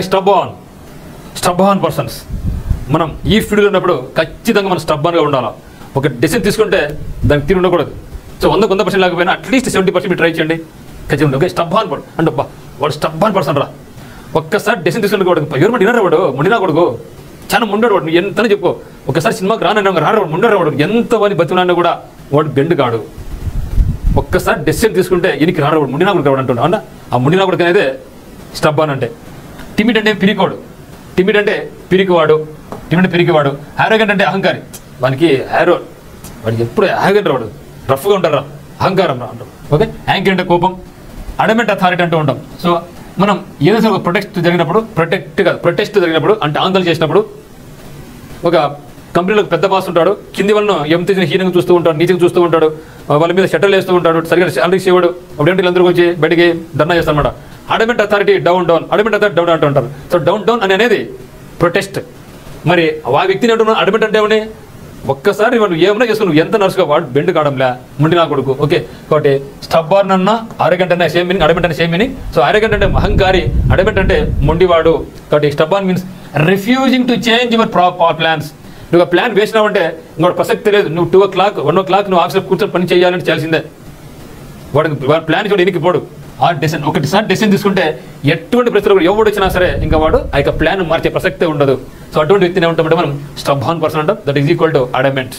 Stub on persons. మనం ఈ ఫీల్డ్లో ఉన్నప్పుడు ఖచ్చితంగా మనం స్టబ్ ఆన్గా ఉండాలి. ఒక డెసిషన్ తీసుకుంటే దానికి తీరు ఉండకూడదు. సో 100% లేకపోయినా అట్లీస్ట్ 70% మీరు ట్రై చేయండి. ఖచ్చితంగా ఓకే స్టబ్ ఆన్ అంటే వాడు స్టబ్ ఆన్ పర్సన్ రా. ఒక్కసారి డెసిషన్ తీసుకుంటే కూడా ఎవరు డిన్నర్ వాడు ముండినా కొడుకు చాలా ముండాడు వాడు. నువ్వు ఎంతనే చెప్పు, ఒకసారి సినిమాకి రాడు ముండాడు వాడు. ఎంత వాడిని బతుకున్నా కూడా వాడు బెండ్ కాడు. ఒక్కసారి డెసిషన్ తీసుకుంటే ఈయనకి రాడు వాడు ముండినా కొడుకు రావడం అంటున్నా అవునా. ఆ ముండినా కొడుకు అనేది స్టబ్ ఆన్ అంటే. టిమిడ్ అంటే పిరికోడు, టిమిడ్ అంటే పిరికివాడు, టిమిడ్ పిరికివాడు. హ్యారోగెంట్ అంటే అహంకారి. వానికి వాడికి ఎప్పుడు హ్యారోగెంట్ రాడు, రఫ్గా ఉంటారు, అహంకారం రా అంటాం. ఓకే యాంకర్ అంటే కోపం, అడమెంట్ అథారిటీ అంటూ ఉంటాం. సో మనం ఏదైనా ఒక ప్రొటెస్ట్ జరిగినప్పుడు అంటే ఆందోళన చేసినప్పుడు ఒక కంపెనీలో పెద్ద బాస్ ఉంటాడు, కింది వాళ్ళను ఎంత హీనంగా చూస్తూ ఉంటాడు, నీచంగా చూస్తూ ఉంటాడు, వాళ్ళ మీద షట్టలు వేస్తూ ఉంటాడు, సరిగ్గా శాలరీ చేయవాడు. అప్పుడు ఏంటి అందరూ వచ్చి బయటికి ధర్నా చేస్తారన్నమాట. Adamant authority down adamant authority down అంటూ ఉంటారు. సో డౌన్ అనేది ప్రొటెస్ట్. మరి ఆ వ్యక్తిని అంటున్నా అడమెంట్ అంటే ఏమని ఒక్కసారి మనం ఏమన్నా చేసుకుని నువ్వు ఎంత నర్సుగా వాడు బెండ్ కావడంలే ముండి నా కొడుకు. ఓకే కాబట్టి స్టబ్ ఆన్ అన్న అరగంట అన్న సేమ్ మీనింగ్, అడమెంట్ అంటే సేమ్ మీనింగ్. సో అరగంట అంటే అహంకారి, అడమెంట్ అంటే మొండివాడు. కాబట్టి stub on means refusing to change your plans. నువ్వు ఆ ప్లాన్ వేసినావంటే ఇంకోటి ప్రసక్తి లేదు. నువ్వు 2 o'clock 1 o'clock నువ్వు ఆఫీస్లో కూర్చొని పని చేయాలని చేయాల్సిందే. వాడి ప్లాన్ చూడ ఎనికి పోడు. ఆ ఒకటిసారి డెసిషన్ తీసుకుంటే ఎటువంటి పరిస్థితులు ఎవడు వచ్చినా సరే ఇంకా వాడు ఆ యొక్క ప్లాన్ మార్చే ప్రసక్తే ఉండదు. సో అటువంటి వ్యక్తిని ఏమంటామంటే మనం స్టబ్ ఆన్ పర్సన్ అంటాం. That is equal to adamant.